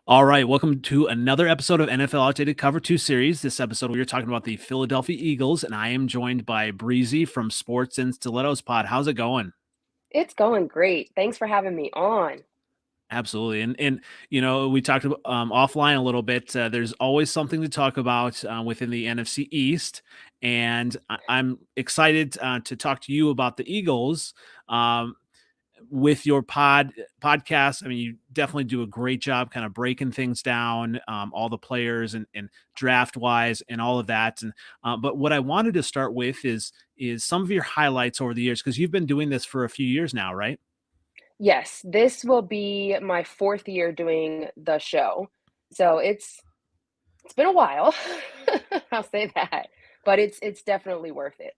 All right, welcome to another episode of NFL Outdated Cover 2 series. This episode, we are talking about the Philadelphia Eagles, and I am joined by Breezy from Sports and Stiletto's Pod. How's it going? It's going great. Thanks for having me on. Absolutely, and we talked about, offline a little bit. There's always something to talk about within the NFC East, and I'm excited to talk to you about the Eagles. Um, with your podcast. I mean, you definitely do a great job kind of breaking things down, all the players and draft wise and all of that. And but what I wanted to start with is some of your highlights over the years, because you've been doing this for a few years now, right? Yes, this will be my fourth year doing the show. So it's been a while. I'll say that. But it's definitely worth it.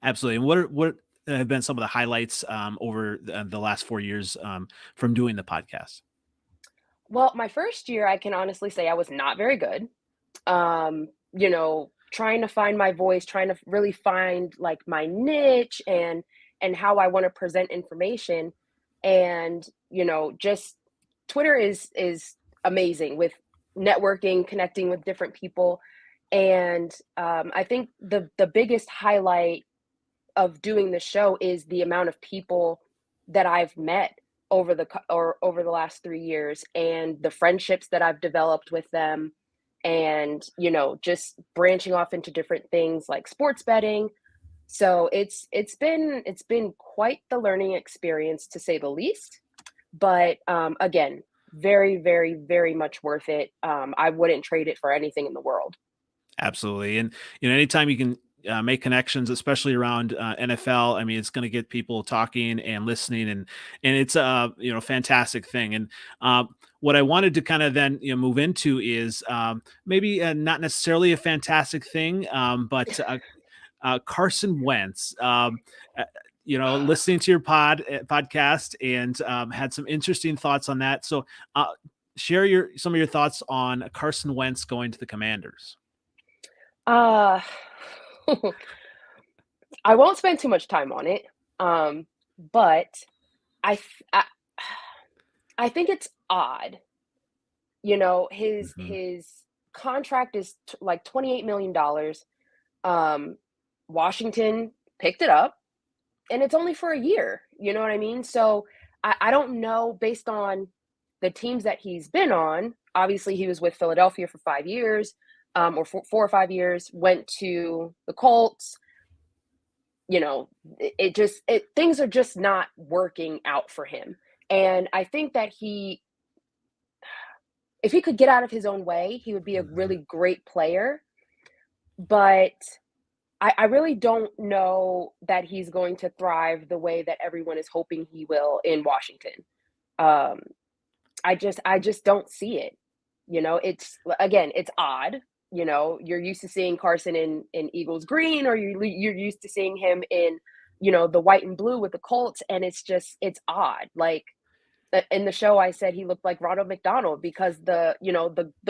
Absolutely. And what have been some of the highlights over the last 4 years from doing the podcast? Well, my first year, I can honestly say I was not very good. Trying to find my voice, trying to really find like my niche and how I want to present information. And, just Twitter is amazing with networking, connecting with different people. And I think the biggest highlight of doing the show is the amount of people that I've met over the last 3 years and the friendships that I've developed with them, and just branching off into different things like sports betting. So it's been quite the learning experience, to say the least. But again, very, very, very much worth it. I wouldn't trade it for anything in the world. Absolutely. And anytime you can make connections, especially around NFL, I mean, it's going to get people talking and listening, and it's a fantastic thing. And what I wanted to kind of then move into is maybe not necessarily a fantastic thing, but Carson Wentz. Listening to your podcast and had some interesting thoughts on that. So, share some of your thoughts on Carson Wentz going to the Commanders. uh I won't spend too much time on it. But I, th- I think it's odd. His Mhm. his contract is like $28 million. Um, Washington picked it up, and it's only for a year. You know what I mean? So I don't know, based on the teams that he's been on. Obviously, he was with Philadelphia for 5 years, or 4 or 5 years. Went to the Colts. It things are just not working out for him. And I think that if he could get out of his own way, he would be a Mhm. really great player. But I really don't know that he's going to thrive the way that everyone is hoping he will in Washington. Um, I just don't see it. It's, again, it's odd. You're used to seeing Carson in Eagles green, or you're used to seeing him in, the white and blue with the Colts, and it's odd. Like, in the show, I said he looked like Ronald McDonald because the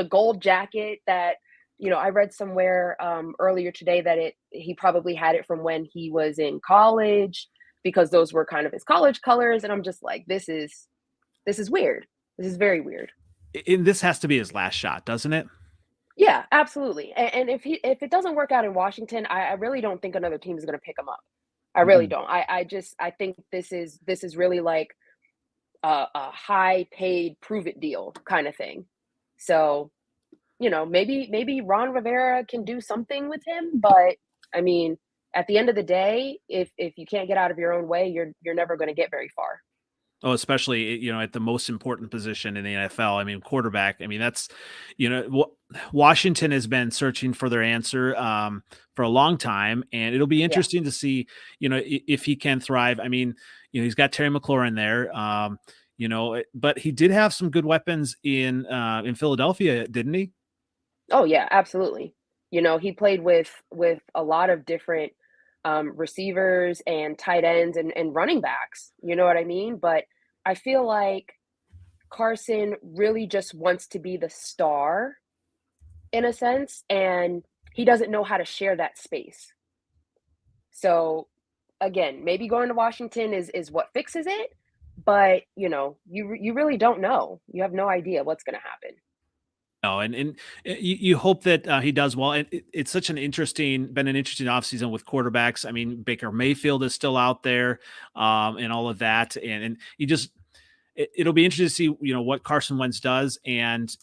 gold jacket that, I read somewhere earlier today that he probably had it from when he was in college, because those were kind of his college colors. And I'm just like, this is weird. This is very weird. And this has to be his last shot, doesn't it? Yeah, absolutely. And if it doesn't work out in Washington, I really don't think another team is going to pick him up. I really Mhm. don't. I think this is really like a high paid prove it deal kind of thing. So, maybe Ron Rivera can do something with him, but I mean, at the end of the day, if you can't get out of your own way, you're never going to get very far. Oh, especially at the most important position in the NFL. I mean, quarterback. I mean, that's Washington has been searching for their answer for a long time, and it'll be Yeah. interesting to see if he can thrive. I mean, he's got Terry McLaurin there. But he did have some good weapons in Philadelphia, didn't he? Oh yeah, absolutely. He played with a lot of different receivers and tight ends and running backs. You know what I mean? But I feel like Carson really just wants to be the star in a sense, and he doesn't know how to share that space. So again, maybe going to Washington is what fixes it, but you really don't know. You have no idea what's going to happen. No, and you hope that he does well. And it's such been an interesting offseason with quarterbacks. I mean, Baker Mayfield is still out there, and all of that, and you just it'll be interesting to see what Carson Wentz does, and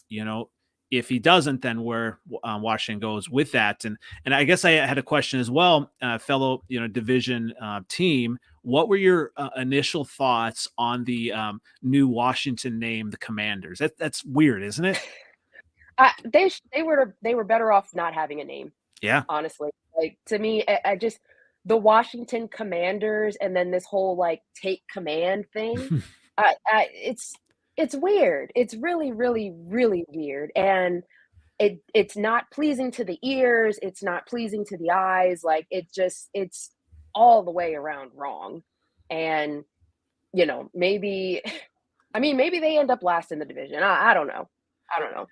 if he doesn't, then where Washington goes with that. And I guess I had a question as well, fellow division team. What were your initial thoughts on the new Washington name, the Commanders? That's weird, isn't it? They were better off not having a name, Yeah. honestly. Like, to me, I just the Washington Commanders and then this whole, like, take command thing, it's weird. It's really, really, really weird, and it's not pleasing to the ears, it's not pleasing to the eyes, like, it's all the way around wrong, and, maybe I mean, maybe they end up last in the division. I don't know. I don't know.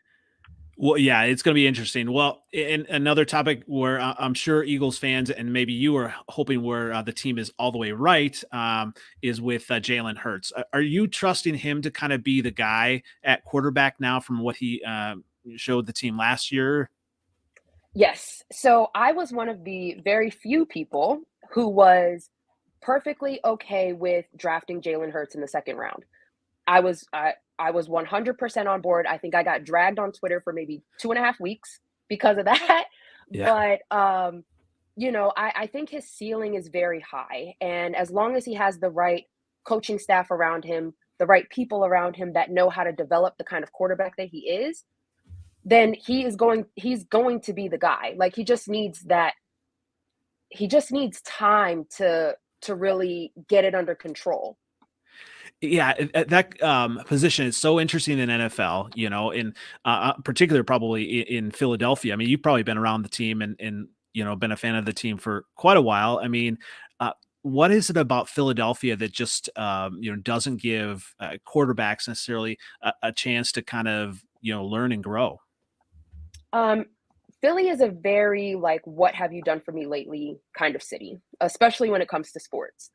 Well, yeah, it's going to be interesting. Well, and another topic where I'm sure Eagles fans and maybe you are hoping where the team is all the way right is with Jalen Hurts. Are you trusting him to kind of be the guy at quarterback now from what he showed the team last year? Yes. So I was one of the very few people who was perfectly okay with drafting Jalen Hurts in the second round. I was 100% on board. I think I got dragged on Twitter for maybe 2.5 weeks because of that. Yeah. But I think his ceiling is very high. And as long as he has the right coaching staff around him, the right people around him that know how to develop the kind of quarterback that he is, then he's going to be the guy. Like, he just needs time to really get it under control. Yeah, that position is so interesting in NFL, in particular, probably in Philadelphia. I mean, you've probably been around the team and been a fan of the team for quite a while. I mean, what is it about Philadelphia that just doesn't give quarterbacks necessarily a chance to kind of learn and grow? Um, Philly is a very, like, "What have you done for me lately" kind of city, especially when it comes to sports.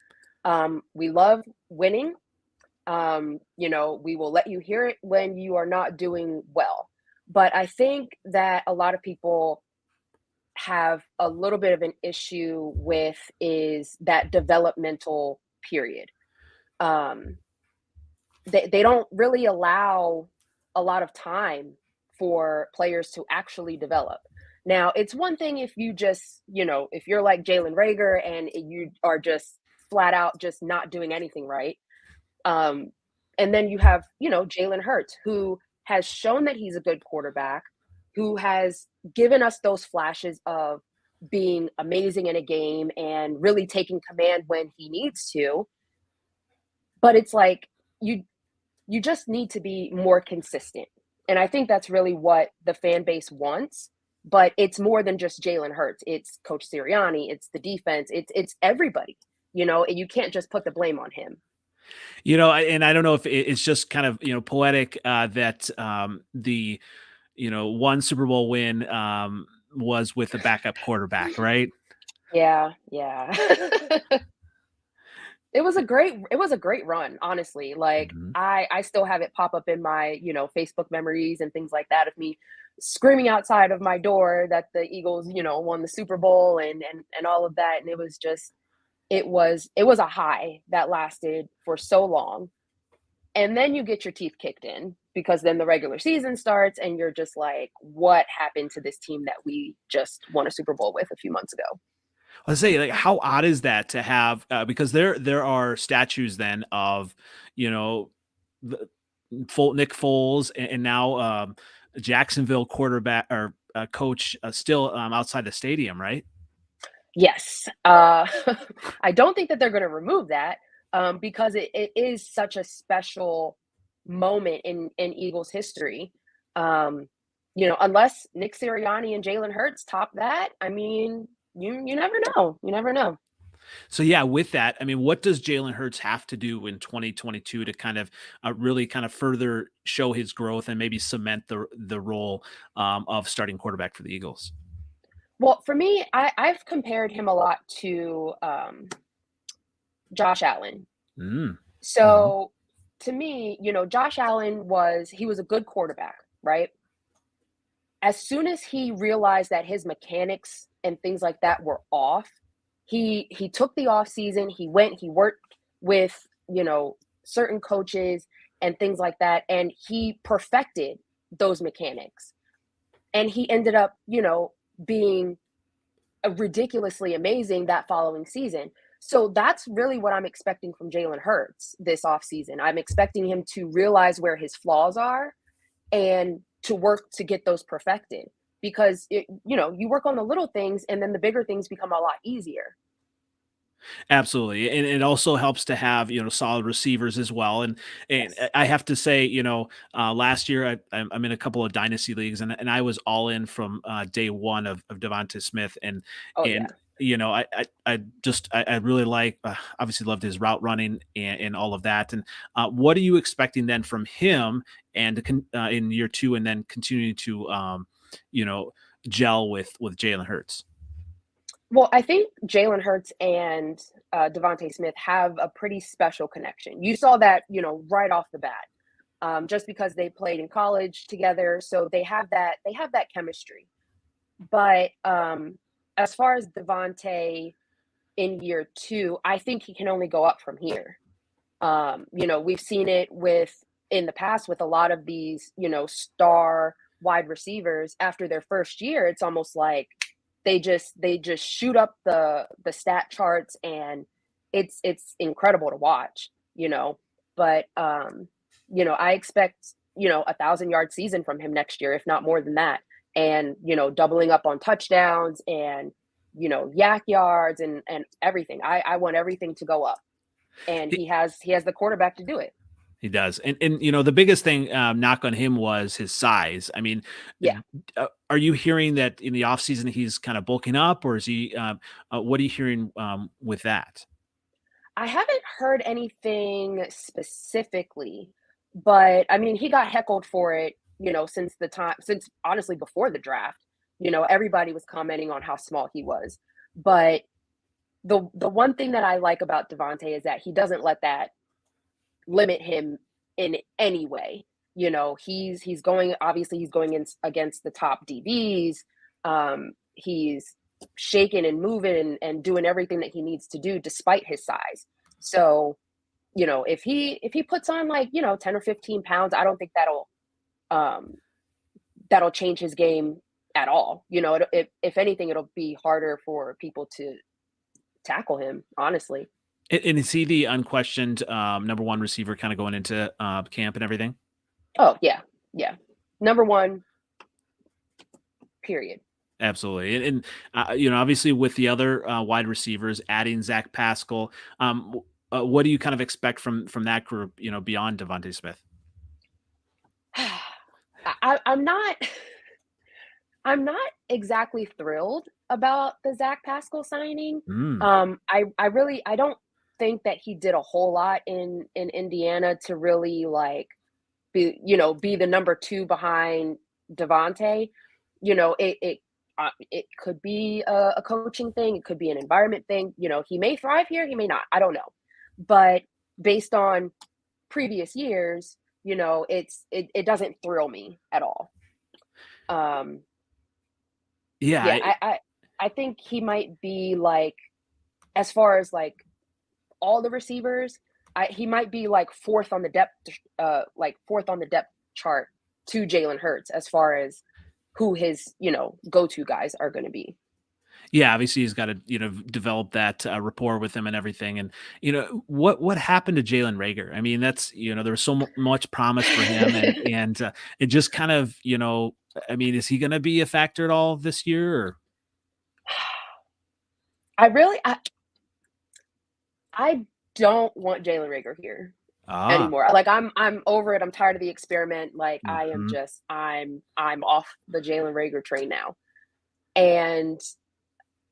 We love winning. We will let you hear it when you are not doing well. But I think that a lot of people have a little bit of an issue with is that developmental period. Um, they don't really allow a lot of time for players to actually develop. Now, it's one thing if you just, if you're like Jalen Rager and you are just flat out just not doing anything right. Um, and then you have, Jalen Hurts, who has shown that he's a good quarterback, who has given us those flashes of being amazing in a game and really taking command when he needs to. But it's like you just need to be more consistent. And I think that's really what the fan base wants. But it's more than just Jalen Hurts. It's Coach Sirianni, it's the defense, it's everybody, and you can't just put the blame on him. And I don't know if it's just kind of poetic that the one Super Bowl win was with a backup quarterback, right? Yeah, yeah. It was a great run, honestly. Like, Mhm. I still have it pop up in my, Facebook memories and things like that of me screaming outside of my door that the Eagles, won the Super Bowl and all of that. And it was a high that lasted for so long. And then you get your teeth kicked in because then the regular season starts and you're just like, what happened to this team that we just won a Super Bowl with a few months ago? I say, like, how odd is that to have? Because there are statues then of, you know, the Nick Foles and now Jacksonville quarterback or coach still outside the stadium, right? Yes. I don't think that they're going to remove that because it is such a special moment in Eagles history. Um, unless Nick Sirianni and Jalen Hurts top that, I mean, you never know. You never know. So yeah, with that, I mean, what does Jalen Hurts have to do in 2022 to kind of really kind of further show his growth and maybe cement the role of starting quarterback for the Eagles? Well, for me, I've compared him a lot to Josh Allen. Mm. Hmm. So to me, Josh Allen he was a good quarterback, right? As soon as he realized that his mechanics and things like that were off, he took the off season, he worked with, certain coaches and things like that, and he perfected those mechanics. And he ended up, being ridiculously amazing that following season. So that's really what I'm expecting from Jalen Hurts this offseason. I'm expecting him to realize where his flaws are and to work to get those perfected, because you work on the little things and then the bigger things become a lot easier. Absolutely, and it also helps to have solid receivers as well. And Yes. I have to say, last year I'm in a couple of dynasty leagues, and I was all in from day one of Devonta Smith, Oh and yeah. I really like obviously loved his route running and all of that. And what are you expecting then from him and in year two, and then continuing to you know gel with Jalen Hurts? Well, I think Jalen Hurts and Devonta Smith have a pretty special connection. You saw that, right off the bat, just because they played in college together, so they have that chemistry. But as far as Devonta in year two, I think he can only go up from here. We've seen it in the past with a lot of these, star wide receivers. After their first year, it's almost like they just shoot up the stat charts, and it's incredible to watch, But I expect, 1,000-yard season from him next year, if not more than that. And, doubling up on touchdowns and, yak yards and everything. I want everything to go up. And he has the quarterback to do it. He does. And the biggest thing, knock on him was his size. I mean, Yeah. are you hearing that in the offseason he's kind of bulking up, or is he what are you hearing with that? I haven't heard anything specifically, but I mean, he got heckled for it, since honestly before the draft. Everybody was commenting on how small he was. But the one thing that I like about Devontae is that he doesn't let that limit him in any way. He's going, obviously he's going in against the top DBs. He's shaking and moving and doing everything that he needs to do despite his size. So, if he puts on, like, 10 or 15 pounds, I don't think um that'll change his game at all. If anything, it'll be harder for people to tackle him, honestly. And is he the unquestioned number one receiver, kind of going into camp and everything? Oh yeah, yeah. Number one, period. Absolutely, and obviously with the other wide receivers, adding Zach Pascal, what do you kind of expect from that group? Beyond Devontae Smith. I'm not I'm not exactly thrilled about the Zach Pascal signing. Mm. I don't think that he did a whole lot in Indiana to really, like, be the number two behind Devontae. It could be a coaching thing, it could be an environment thing. He may thrive here, he may not. I don't know, but based on previous years, it doesn't thrill me at all. Um, Yeah, yeah, I think he might be, like, as far as, like, all the receivers, he might be, like, fourth on the depth chart to Jalen Hurts as far as who his, go-to guys are going to be. yeah. Obviously, he's got to develop that rapport with him and everything. And what happened to Jalen Rager? I mean, that's there was so much promise for him, and it just kind of I mean, is he going to be a factor at all this year? Or I really, I don't want Jalen Rager here ah, anymore. Like, I'm over it. I'm tired of the experiment. Like, mhm. I'm off the Jalen Rager train now. And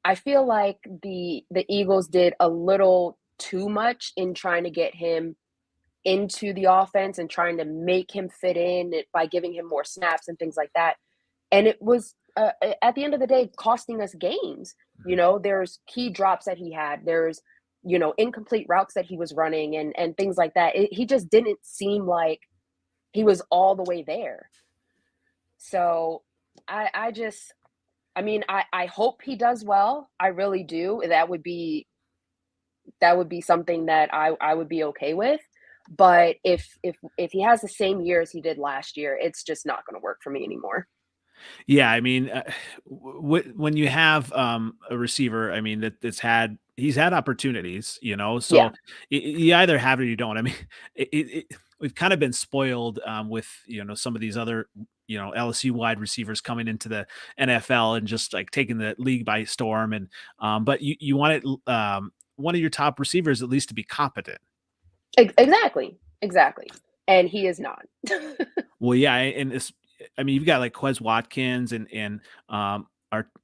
I feel like the Eagles did a little too much in trying to get him into the offense and trying to make him fit in by giving him more snaps and things like that. And it was, at the end of the day, costing us games. There's key drops that he had. There's incomplete routes that he was running and things like that. He just didn't seem like he was all the way there. So I just, I mean, I hope he does well. I really do. That would be something that I would be okay with. But if he has the same year as he did last year, it's just not going to work for me anymore. Yeah, I mean, when you have a receiver, I mean he's had opportunities, Yeah, so you either have it or you don't. I mean, we've kind of been spoiled with some of these other LSU wide receivers coming into the NFL and just like taking the league by storm, and but you want it one of your top receivers at least to be competent. exactly. And he is not. Well, yeah, and it's, I mean, you've got like Quez Watkins and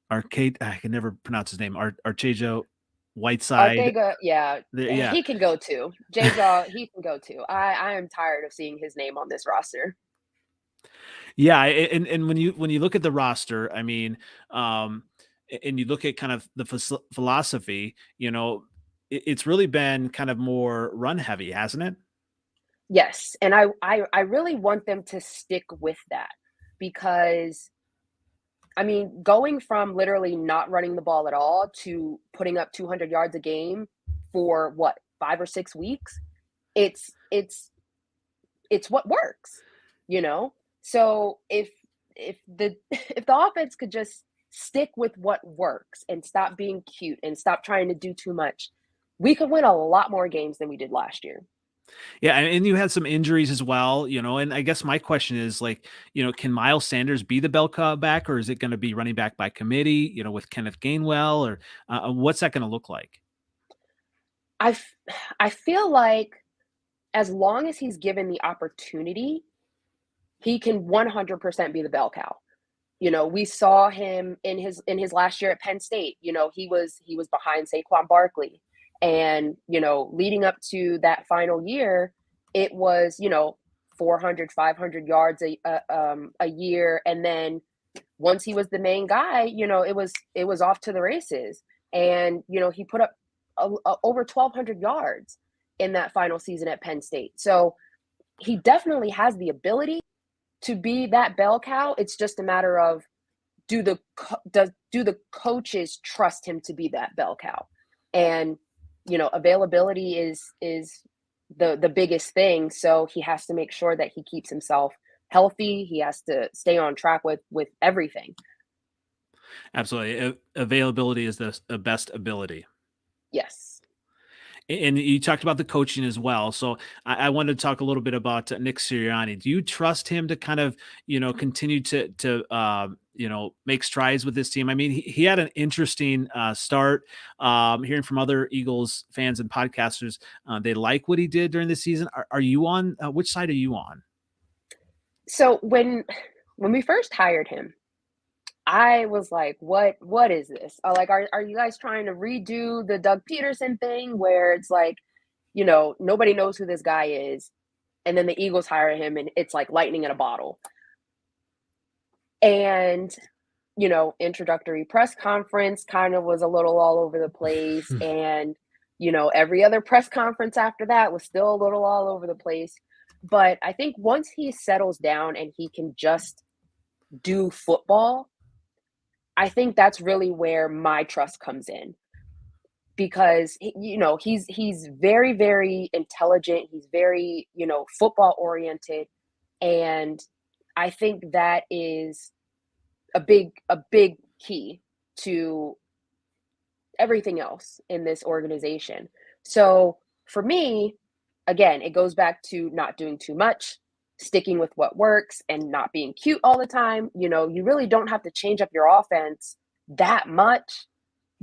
Arcade. I can never pronounce his name. Archejo Whiteside. Ortega, yeah, Yeah, he can go too. J Jaw, he can go too. I am tired of seeing his name on this roster. yeah, and when you look at the roster, I mean, and you look at kind of the philosophy, it's really been kind of more run heavy, hasn't it? Yes, and I really want them to stick with that because I mean, going from literally not running the ball at all to putting up 200 yards a game for what, 5 or 6 weeks, it's it's it's what works, you know? So if the if the offense could just stick with what works and stop being cute and stop trying to do too much, we could win a lot more games than we did last year. Yeah, and you had some injuries as well, and I guess my question is like, can Miles Sanders be the bell cow back, or is it going to be running back by committee, with Kenneth Gainwell, or what's that going to look like? I f I feel like as long as he's given the opportunity, he can 100% be the bell cow. We saw him in his last year at Penn State. He was behind Saquon Barkley, and leading up to that final year, it was 400, 500 yards a year, and then once he was the main guy, it was off to the races, and he put up over 1,200 yards in that final season at Penn State. So he definitely has the ability to be that bell cow. It's just a matter of do the coaches trust him to be that bell cow? And availability is the biggest thing. So he has to make sure that he keeps himself healthy. He has to stay on track with everything. Absolutely, availability is the best ability. Yes. And you talked about the coaching as well. So I wanted to talk a little bit about Nick Sirianni. Do you trust him to kind of, continue to make strides with this team? I mean, he had an interesting start. Hearing from other Eagles fans and podcasters, they like what he did during the season. Are you on which side are you on? So when we first hired him, I was like, what is this? Like, are you guys trying to redo the Doug Peterson thing where it's like, nobody knows who this guy is, and then the Eagles hire him and it's like lightning in a bottle. And introductory press conference kind of was a little all over the place, and every other press conference after that was still a little all over the place. But I think once he settles down and he can just do football, I think that's really where my trust comes in because he's very, very intelligent. He's very football oriented, and I think that is a big key to everything else in this organization. So for me, again, it goes back to not doing too much, sticking with what works, and not being cute all the time. You really don't have to change up your offense that much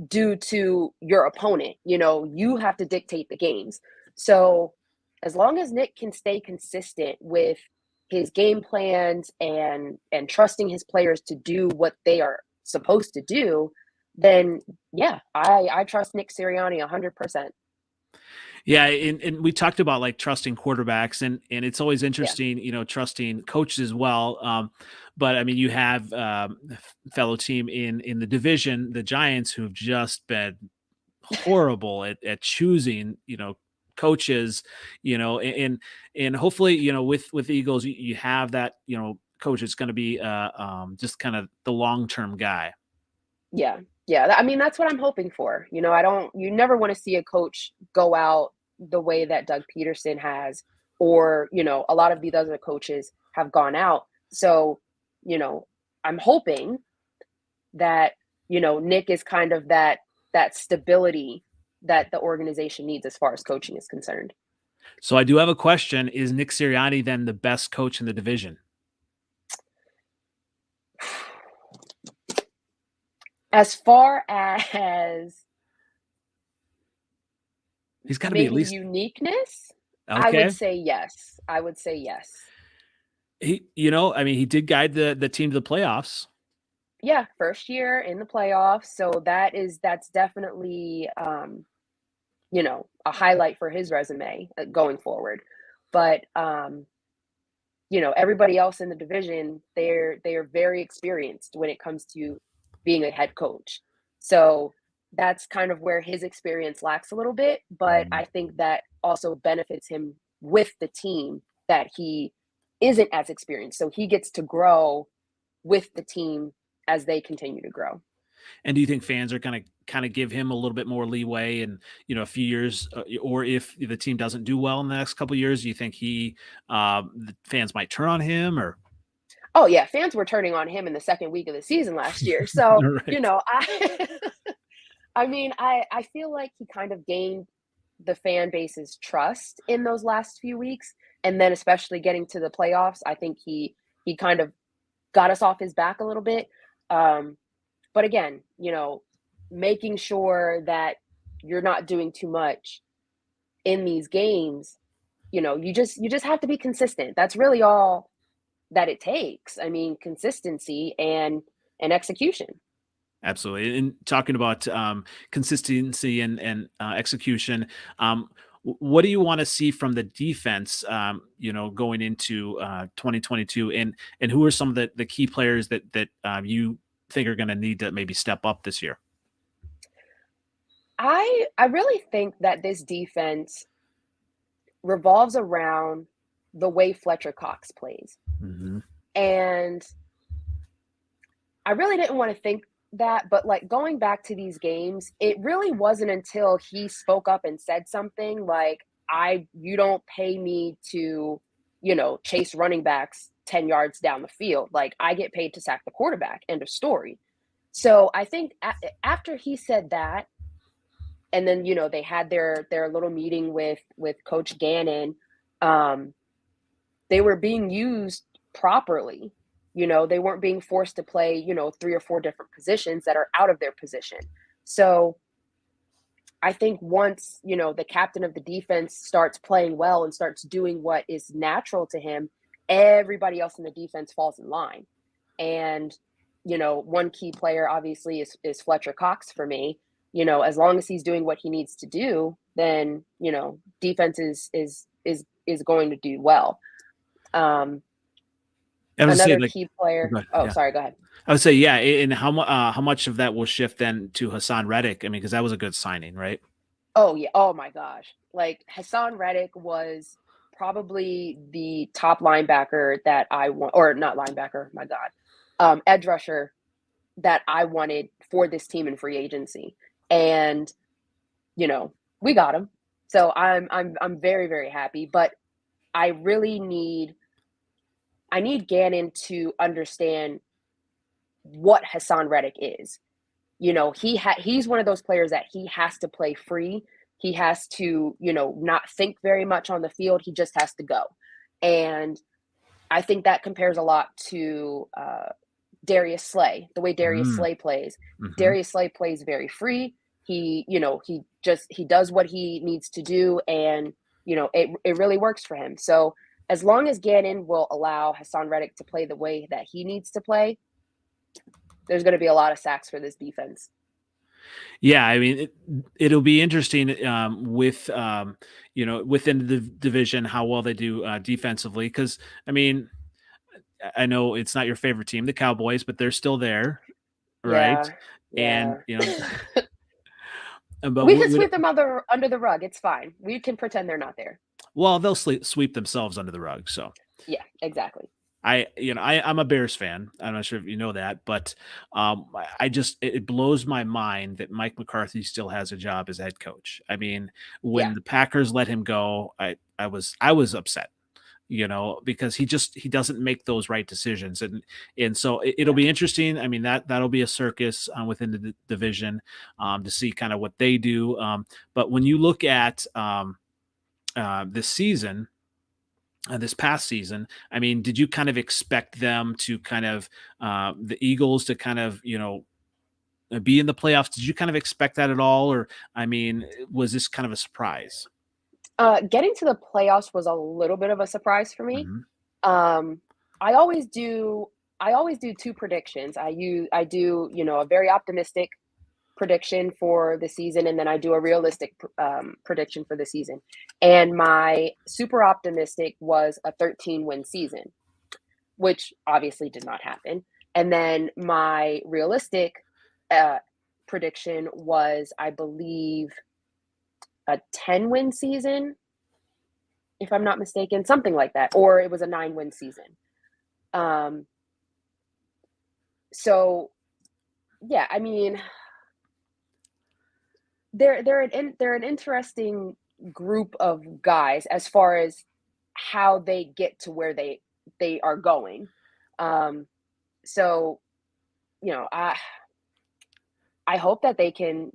due to your opponent. You have to dictate the games. So as long as Nick can stay consistent with his game plans and trusting his players to do what they are supposed to do, then yeah, I trust Nick Sirianni 100%. Yeah, and we talked about like trusting quarterbacks, and it's always Yeah. interesting, trusting coaches as well. But I mean, you have fellow team in the division, the Giants, who've just been horrible at choosing, coaches, and hopefully, with the Eagles, you have that, coach that's going to be just kind of the long-term guy. Yeah. Yeah. I mean, that's what I'm hoping for. You never want to see a coach go out the way that Doug Peterson has, or, a lot of these other coaches have gone out. So, you know, I'm hoping that, Nick is kind of that stability that the organization needs as far as coaching is concerned. So I do have a question. Is Nick Sirianni then the best coach in the division? As far as He's got to be at maybe least uniqueness, I would okay. say yes. I would say yes. I mean, he did guide the team to the playoffs. Yeah, first year in the playoffs, so that's definitely a highlight for his resume going forward. But everybody else in the division, they are very experienced when it comes to being a head coach. So that's kind of where his experience lacks a little bit, but Mhm. I think that also benefits him with the team that he isn't as experienced. So he gets to grow with the team as they continue to grow. And do you think fans are going to kind of give him a little bit more leeway and, a few years, or if the team doesn't do well in the next couple of years, do you think the fans might turn on him or? Oh yeah, fans were turning on him in the second week of the season last year. So, Right. I I mean, I feel like he kind of gained the fan base's trust in those last few weeks, and then especially getting to the playoffs, I think he kind of got us off his back a little bit. Um, but again, making sure that you're not doing too much in these games, you just have to be consistent. That's really all that it takes. I mean, consistency and execution. Absolutely. And talking about consistency and execution, what do you want to see from the defense? Going into 2022, and who are some of the key players that you think are going to need to maybe step up this year? I really think that this defense revolves around the way Fletcher Cox plays. Hmm. And I really didn't want to think that, but like going back to these games, it really wasn't until he spoke up and said something like, you don't pay me to, chase running backs 10 yards down the field. Like, I get paid to sack the quarterback. End of story. So I think after he said that, and then they had their little meeting with Coach Gannon. Um, they were being used properly. They weren't being forced to play, three or four different positions that are out of their position. So I think once, the captain of the defense starts playing well and starts doing what is natural to him, everybody else in the defense falls in line. And, one key player obviously is Fletcher Cox for me. As long as he's doing what he needs to do, then, defense is going to do well. I was saying, Another like, key player. Oh, yeah, sorry, go ahead. I would say, yeah, and how much of that will shift then to Hassan Reddick? I mean, because that was a good signing, right? Oh yeah. Oh my gosh. Like Hassan Reddick was probably the top linebacker that I want, or not linebacker, my God. Edge rusher that I wanted for this team in free agency. And, we got him. So I'm very, very happy. But I really need Gannon to understand what Hassan Reddick is. He's one of those players that he has to play free. He has to, not think very much on the field. He just has to go. And I think that compares a lot to Darius Slay, the way Darius Mm, Slay plays. hmm. Darius Slay plays very free. He does what he needs to do, and it really works for him. So as long as Gannon will allow Hassan Reddick to play the way that he needs to play, there's going to be a lot of sacks for this defense. Yeah, I mean, it'll be interesting with within the division how well they do defensively. Because I mean, I know it's not your favorite team, the Cowboys, but they're still there, right? Yeah, And yeah. But We can sweep them under the rug. It's fine. We can pretend they're not there. well, they'll sweep themselves under the rug. So Yeah, exactly. I'm a Bears fan. I'm not sure if you know that, but I just it blows my mind that Mike McCarthy still has a job as head coach. I mean, Yeah, when the Packers let him go, I was upset, because he doesn't make those right decisions, and so it'll yeah. be interesting. I mean, that'll be a circus within the division, to see kind of what they do. But when you look at this season, this past season, I mean, did you kind of expect them to kind of the Eagles to kind of be in the playoffs? Did you kind of expect that at all, or I mean, was this kind of a surprise? Getting to the playoffs was a little bit of a surprise for me. Hmm. Um, I always do. I always do two predictions. I do a very optimistic prediction for the season, and then I do a realistic prediction for the season. And my super optimistic was a 13-win season, which obviously did not happen. And then my realistic uh, prediction was, I believe, a 10-win season, if I'm not mistaken, something like that, or it was a 9-win season. Um, so yeah, I mean, they're an interesting group of guys as far as how they get to where they are going. Um, so you know, I hope that they can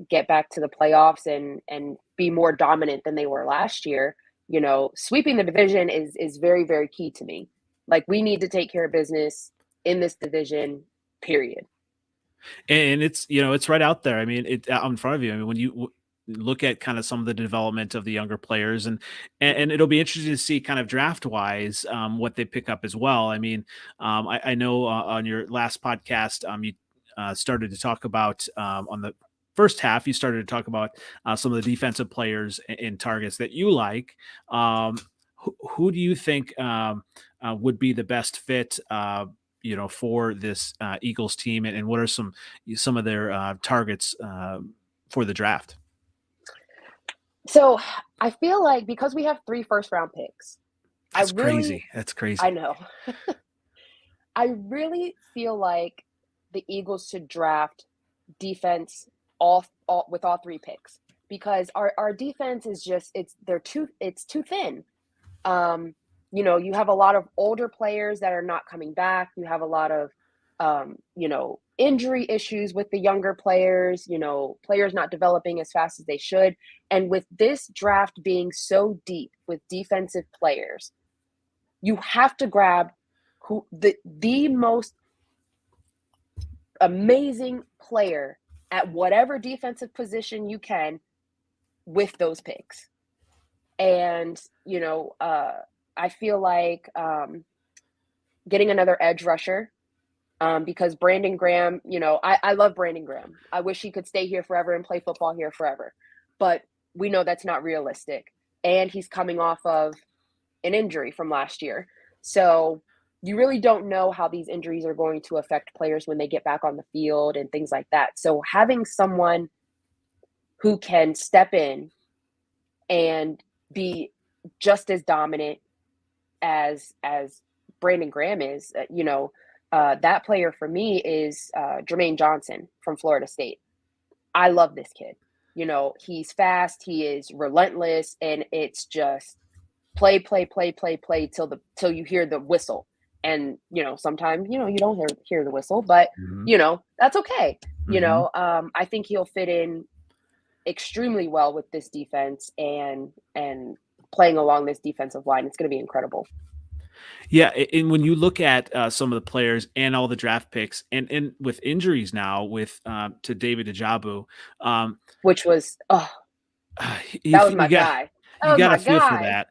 get back to the playoffs and be more dominant than they were last year. Sweeping the division is very very key to me. Like we need to take care of business in this division. Period. And it's right out there. I mean, it out in front of you. I mean, when you look at kind of some of the development of the younger players, and it'll be interesting to see kind of draft wise what they pick up as well. I mean, I know on your last podcast, you started to talk about on the first half, you started to talk about some of the defensive players and targets that you like. Who do you think would be the best fit? For this Eagles team, and what are some of their targets for the draft? So I feel like because we have 3 first-round picks, I That's really crazy. That's I crazy. know. I really feel like the Eagles should draft defense all with all 3 picks because our defense is just it's too thin. Um, you have a lot of older players that are not coming back. You have a lot of injury issues with the younger players, players not developing as fast as they should. And with this draft being so deep with defensive players, you have to grab who the most amazing player at whatever defensive position you can with those picks. And I feel like getting another edge rusher because Brandon Graham, I love Brandon Graham. I wish he could stay here forever and play football here forever, but we know that's not realistic. And he's coming off of an injury from last year, so you really don't know how these injuries are going to affect players when they get back on the field and things like that. So having someone who can step in and be just as dominant as Brandon Graham is, that player for me is Jermaine Johnson from Florida State. I love this kid. He's fast, he is relentless, and it's just play, play, play, play, play till you hear the whistle. And sometimes you don't hear the whistle, but Hmm. that's okay. Hmm. I think he'll fit in extremely well with this defense and playing along this defensive line. It's going to be incredible. Yeah, and when you look at some of the players and all the draft picks, and with injuries now with to David Ajabu, um, Which was you, that was my you got guy. That you was got to my feel for guy. that.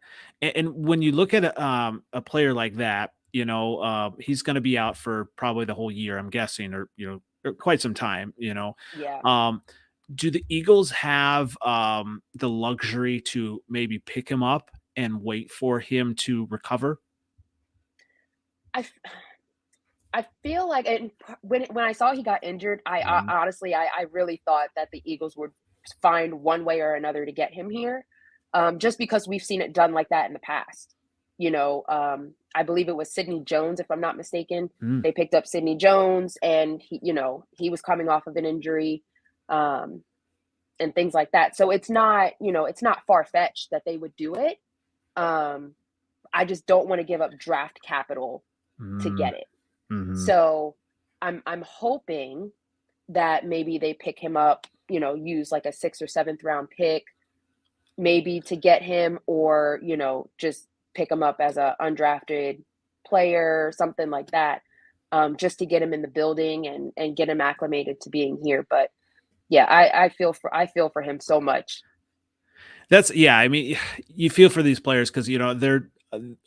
And when you look at a player like that, he's going to be out for probably the whole year, I'm guessing, or quite some time. Yeah. Um, do the Eagles have the luxury to maybe pick him up and wait for him to recover? I I feel like when I saw he got injured, I Mhm. honestly I really thought that the Eagles would find one way or another to get him here, just because we've seen it done like that in the past. I believe it was Sidney Jones, if I'm not mistaken. Mm. They picked up Sidney Jones, and he was coming off of an injury, and things like that. So it's not far fetched that they would do it. I just don't want to give up draft capital to Mm. get it. Mm-hmm. So I'm hoping that maybe they pick him up, use like a 6th or 7th round pick, maybe to get him, or, just pick him up as a undrafted player, something like that, just to get him in the building and get him acclimated to being here. But yeah, I feel for him so much. I mean, you feel for these players because they're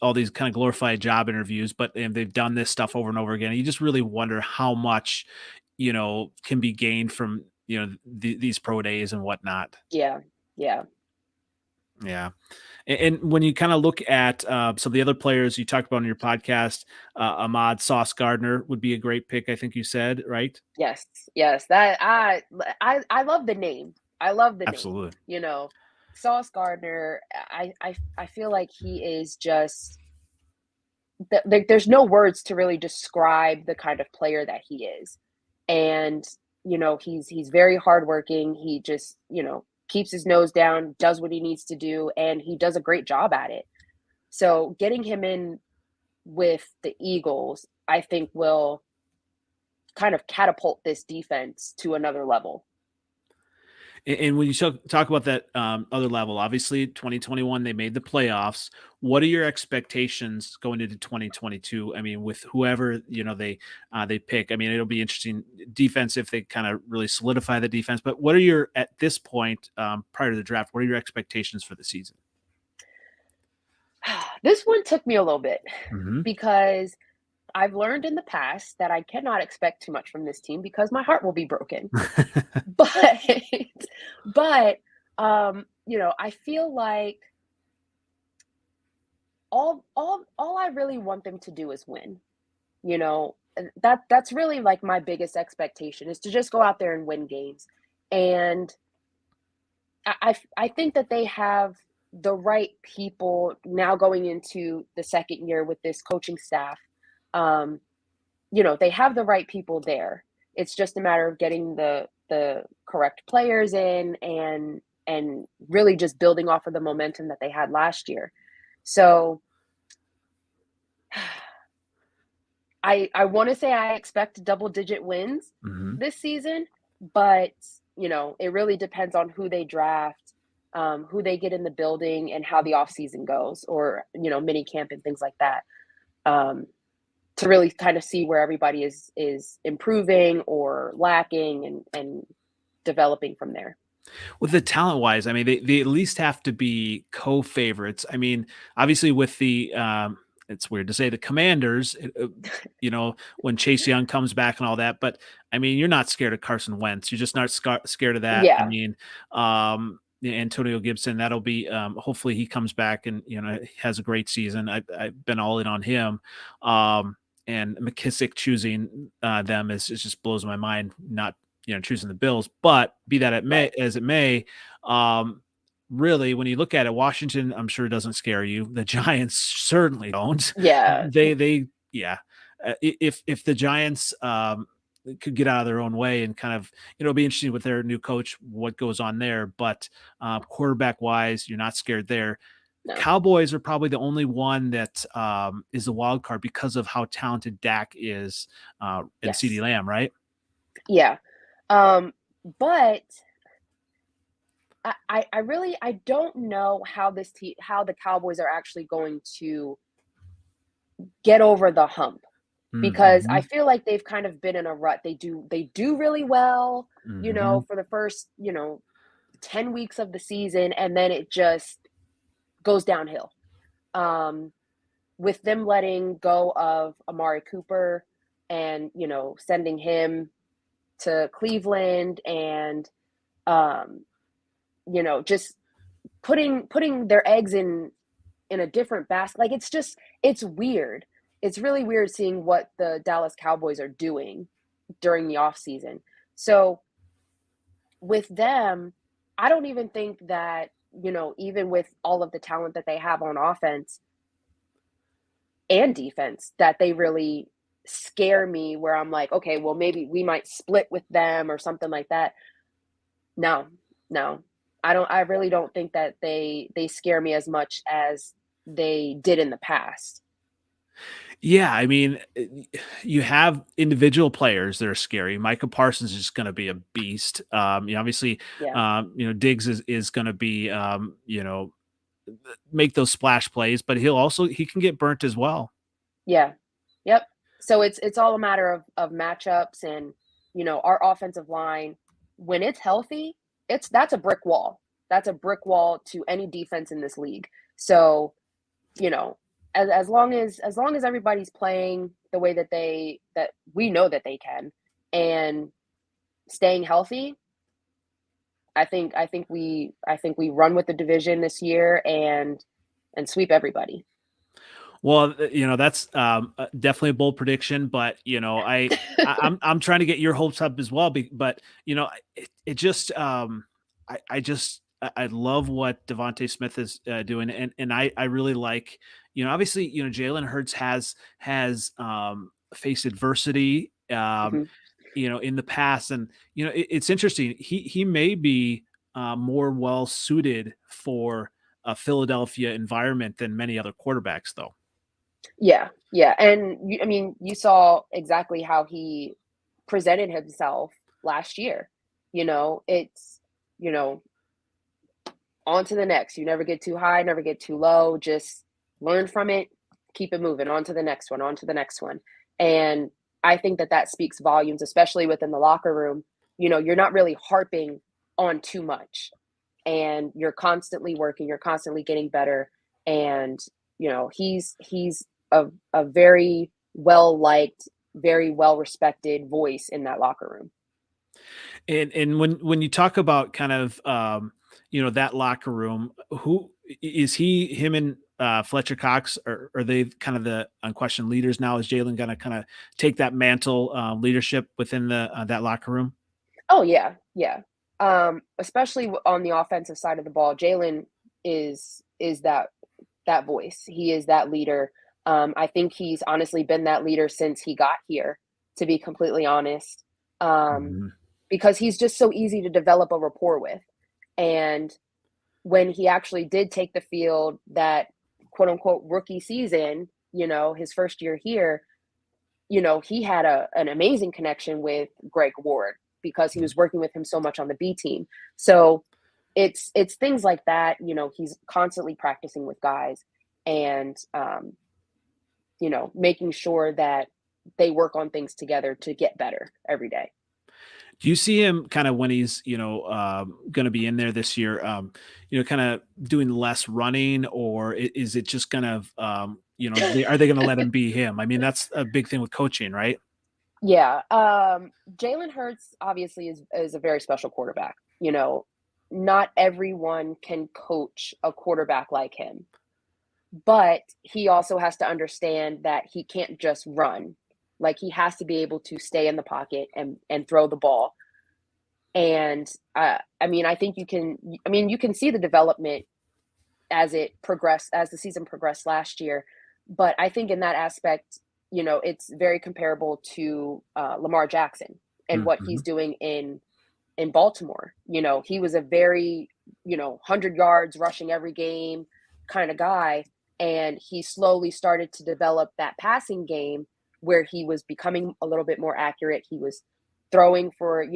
all these kind of glorified job interviews, but and they've done this stuff over and over again. You just really wonder how much can be gained from these pro days and whatnot. Yeah. Yeah. Yeah. And when you kind of look at some of the other players you talked about on your podcast, Ahmad Sauce Gardner would be a great pick, I think you said, right? Yes. Yes. That I love the name. I love the name. Absolutely. Sauce Gardner, I feel like he is just there's no words to really describe the kind of player that he is. And he's very hardworking. He just keeps his nose down, does what he needs to do, and he does a great job at it. So getting him in with the Eagles, I think, will kind of catapult this defense to another level. And when you talk about that other level, obviously 2021 they made the playoffs. What are your expectations going into 2022? I mean, with whoever they pick. I mean, it'll be interesting defense if they kind of really solidify the defense. But what are your at this point prior to the draft? What are your expectations for the season? This one took me a little bit Mm-hmm. because I've learned in the past that I cannot expect too much from this team because my heart will be broken. But but I feel like all I really want them to do is win. That's really like my biggest expectation, is to just go out there and win games. And I think that they have the right people now going into the second year with this coaching staff. Um, they have the right people there. It's just a matter of getting the correct players in and really just building off of the momentum that they had last year. So I want to say I expect double-digit wins Mm-hmm. this season, but it really depends on who they draft, who they get in the building, and how the offseason goes, or mini camp and things like that. To really kind of see where everybody is improving or lacking, and developing from there. With the talent wise, I mean, they at least have to be co-favorites. I mean, obviously with the it's weird to say the Commanders, when Chase Young comes back and all that, but I mean, you're not scared of Carson Wentz. You're just not scared of that. I Yeah. mean, Antonio Gibson, that'll be hopefully he comes back and has a great season. I've been all in on him. And McKissick choosing them is just blows my mind. Not choosing the Bills, but be that as it may, really, when you look at it, Washington, I'm sure doesn't scare you. The Giants certainly don't. Yeah. Yeah. If the Giants could get out of their own way and kind of, it'll be interesting with their new coach, what goes on there. But quarterback wise, you're not scared there. No. Cowboys are probably the only one that is a wild card because of how talented Dak is and Yes. CeeDee Lamb, right? Yeah. But I don't know how the Cowboys are actually going to get over the hump, because I feel like they've kind of been in a rut. They do really well, for the first, 10 weeks of the season, and then it just goes downhill. With them letting go of Amari Cooper and, sending him to Cleveland, and just putting their eggs in a different basket. Like, it's weird. It's really weird seeing what the Dallas Cowboys are doing during the off season. So with them, I don't even think that, even with all of the talent that they have on offense and defense, that they really scare me where I'm like, okay, well, maybe we might split with them or something like that. No, no. I really don't think that they scare me as much as they did in the past. Yeah, I mean, you have individual players that are scary. Micah Parsons is just going to be a beast. Obviously, Yeah. Diggs is going to be, make those splash plays, but he can get burnt as well. Yeah. Yep. So it's all a matter of matchups and, our offensive line, when it's healthy, that's a brick wall. That's a brick wall to any defense in this league. So, you know, as long as everybody's playing the way that we know that they can and staying healthy, I think we run with the division this year and sweep everybody. Well, that's definitely a bold prediction, but I'm trying to get your hopes up as well. But it just I love what Devonta Smith is doing, and I really like obviously Jalen Hurts has faced adversity Mhm. in the past, and it's interesting. He may be more well suited for a Philadelphia environment than many other quarterbacks, though. Yeah, yeah, and I mean, you saw exactly how he presented himself last year. It's you know on to the next. You never get too high, never get too low. Just learn from it, keep it moving. On to the next one. On to the next one. And I think that speaks volumes, especially within the locker room. You're not really harping on too much, and you're constantly working. You're constantly getting better, and he's a very well liked, very well respected voice in that locker room. And when you talk about kind of that locker room, who is him and Fletcher Cox, are they kind of the unquestioned leaders now? Is Jalen going to kind of take that mantle leadership within the that locker room? Oh yeah, yeah. Especially on the offensive side of the ball, Jalen is that voice. He is that leader. I think he's honestly been that leader since he got here, to be completely honest. Um, Mhm. because he's just so easy to develop a rapport with. And when he actually did take the field that quote unquote rookie season, his first year here, he had an amazing connection with Greg Ward because he was working with him so much on the B team. So it's things like that. He's constantly practicing with guys and making sure that they work on things together to get better every day. Do you see him kind of when he's going to be in there this year? Kind of doing less running, or is it just kind of are they going to let him be him? I mean, that's a big thing with coaching, right? Yeah. Jalen Hurts obviously is a very special quarterback. Not everyone can coach a quarterback like him, but he also has to understand that he can't just run. Like he has to be able to stay in the pocket and throw the ball. And I mean, I think you can. I mean, you can see the development as the season progressed last year. But I think in that aspect, it's very comparable to Lamar Jackson and what he's Mhm. doing in Baltimore. He was a very 100 yards rushing every game kind of guy, and he slowly started to develop that passing game where he was becoming a little bit more accurate. He was throwing for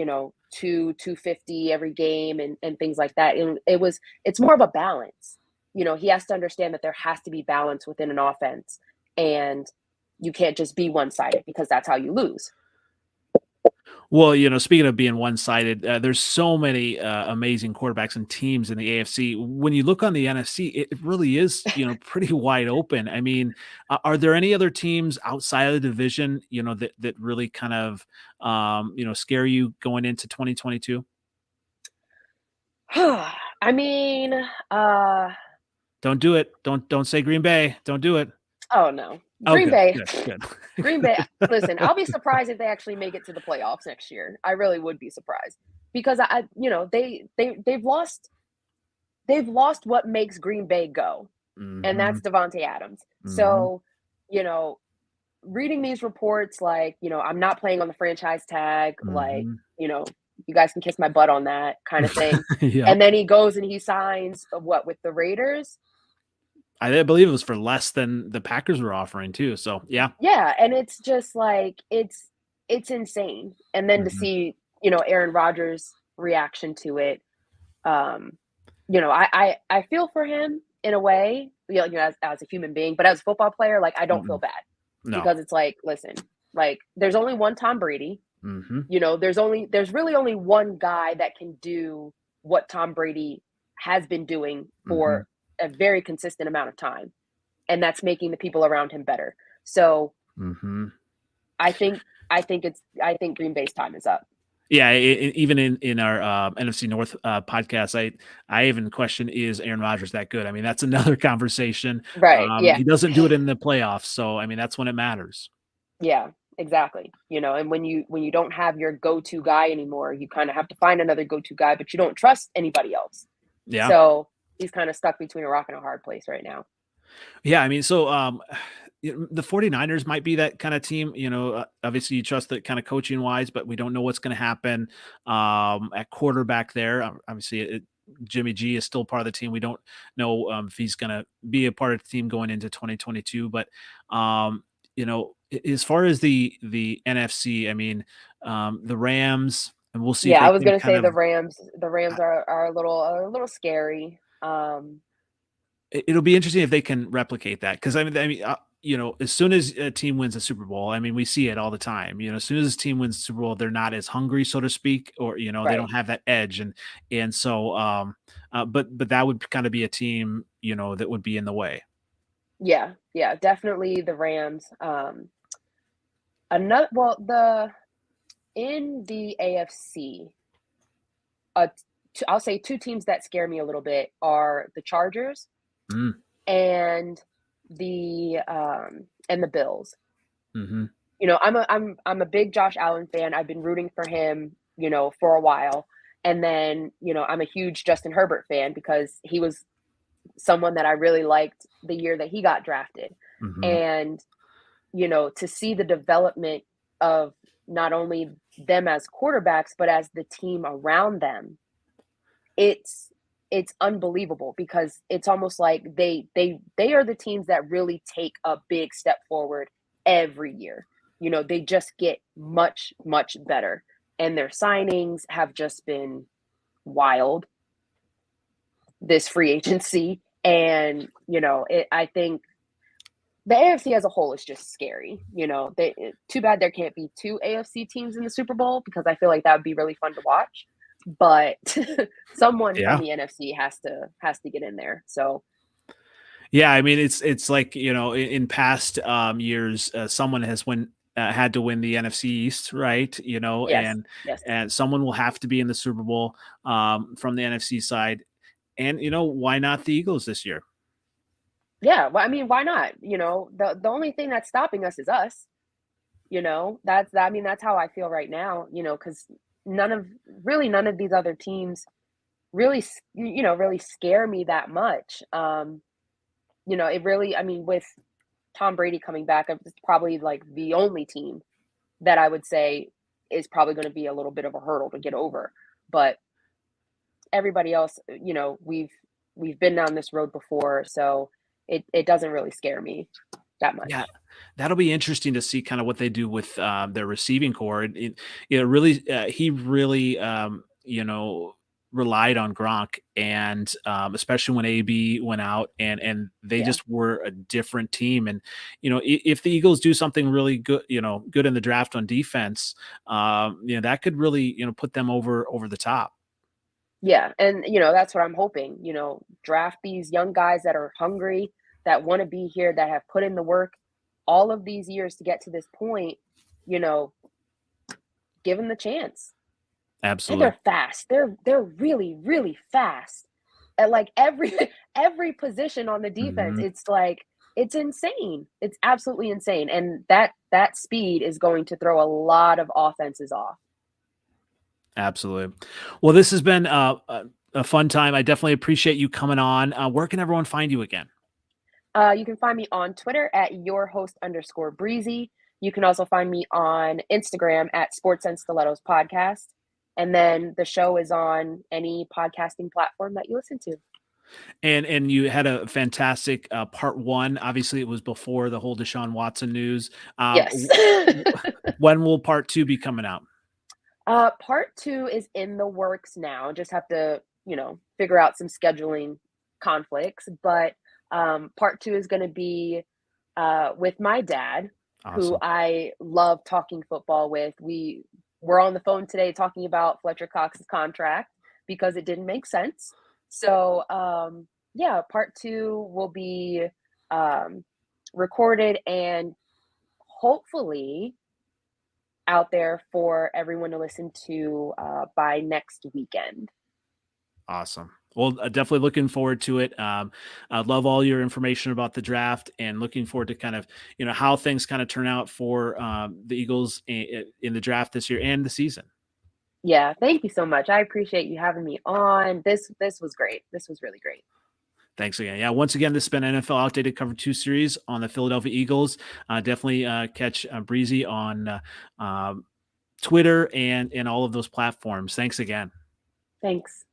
250 every game and things like that. And it's more of a balance. He has to understand that there has to be balance within an offense, and you can't just be one sided because that's how you lose. Well, speaking of being one-sided, there's so many amazing quarterbacks and teams in the AFC. When you look on the NFC, it really is, pretty wide open. I mean, are there any other teams outside of the division, that really kind of, scare you going into 2022? I mean, uh, Don't do it. Don't say Green Bay. Don't do it. oh no, Oh, Green good, Bay. good, good. Green Bay. Listen, I'll be surprised if they actually make it to the playoffs next year. I really would be surprised because they've lost what makes Green Bay go, and that's Devonta Adams. So, reading these reports, like, I'm not playing on the franchise tag, like, you guys can kiss my butt on that kind of thing. Yep. And then he goes and he signs with the Raiders. I believe it was for less than the Packers were offering too. So yeah. Yeah, and it's just like it's insane. And then to see, Aaron Rodgers' reaction to it, I feel for him in a way, as a human being, but as a football player, like, I don't feel bad. No. Because it's like, listen, like, there's only one Tom Brady. There's really only one guy that can do what Tom Brady has been doing for a very consistent amount of time, and that's making the people around him better. So I think Green Bay's time is up. Yeah, even in our NFC North podcast, I even question, is Aaron Rodgers that good? I mean, that's another conversation. Right. Yeah. He doesn't do it in the playoffs, so I mean, that's when it matters. Yeah, exactly. And when you don't have your go-to guy anymore, you kind of have to find another go-to guy, but you don't trust anybody else. Yeah. So he's kind of stuck between a rock and a hard place right now. Yeah, I mean, so the 49ers might be that kind of team. Obviously you trust it kind of coaching wise, but we don't know what's going to happen at quarterback there. Obviously, Jimmy G is still part of the team. We don't know if he's going to be a part of the team going into 2022. But as far as the NFC, I mean, the Rams, and we'll see. Yeah, I was going to say the Rams. The Rams are a little scary. It'll be interesting if they can replicate that, because I mean, as soon as a team wins a Super Bowl, I mean, we see it all the time. As soon as a team wins the Super Bowl, they're not as hungry, so to speak, or Right. They don't have that edge, and so, but that would kind of be a team, that would be in the way. Yeah, definitely the Rams. In the AFC, I'll say two teams that scare me a little bit are the Chargers and the Bills. I'm a big Josh Allen fan. I've been rooting for him, for a while. And then, I'm a huge Justin Herbert fan because he was someone that I really liked the year that he got drafted. And, to see the development of not only them as quarterbacks, but as the team around them, it's unbelievable, because it's almost like they are the teams that really take a big step forward every year. They just get much, much better, and their signings have just been wild this free agency. And, I think the AFC as a whole is just scary. Too bad there can't be two AFC teams in the Super Bowl, because I feel like that would be really fun to watch. But someone from the NFC has to get in there. So, yeah, I mean, it's like, in past years, someone has had to win the NFC East, right? yes. And someone will have to be in the Super Bowl from the NFC side. And, why not the Eagles this year? Yeah, well, I mean, why not? The only thing that's stopping us is us. That's how I feel right now, because none of these other teams really scare me that much. It really, I mean, with Tom Brady coming back, it's probably like the only team that I would say is probably going to be a little bit of a hurdle to get over. But everybody else, we've been down this road before, so it doesn't really scare me that much. Yeah, that'll be interesting to see kind of what they do with their receiving core. He really relied on Gronk, and especially when AB went out, and they just were a different team. And if the Eagles do something really good, good in the draft on defense, that could really put them over the top. Yeah, and that's what I'm hoping. Draft these young guys that are hungry, that want to be here, that have put in the work all of these years to get to this point. Give them the chance. Absolutely. And they're fast. They're really, really fast at like every position on the defense. It's like, it's insane. It's absolutely insane. And that speed is going to throw a lot of offenses off. Absolutely. Well, this has been a fun time. I definitely appreciate you coming on. Where can everyone find you again? You can find me on Twitter at yourhost_breezy. You can also find me on Instagram at Sports and Stilettos Podcast. And then the show is on any podcasting platform that you listen to. And you had a fantastic part one. Obviously, it was before the whole Deshaun Watson news. Yes. When will part two be coming out? Part two is in the works now. Just have to, figure out some scheduling conflicts. But part two is going to be with my dad, who Awesome. I love talking football with. We were on the phone today talking about Fletcher Cox's contract because it didn't make sense. So, yeah, part two will be recorded and hopefully out there for everyone to listen to by next weekend. Awesome. Well, definitely looking forward to it. I love all your information about the draft and looking forward to kind of, how things kind of turn out for the Eagles in the draft this year and the season. Yeah, thank you so much. I appreciate you having me on. This was great. This was really great. Thanks again. Yeah, once again, this has been NFL Outdated Cover 2 series on the Philadelphia Eagles. Definitely catch Breezy on Twitter and all of those platforms. Thanks again. Thanks.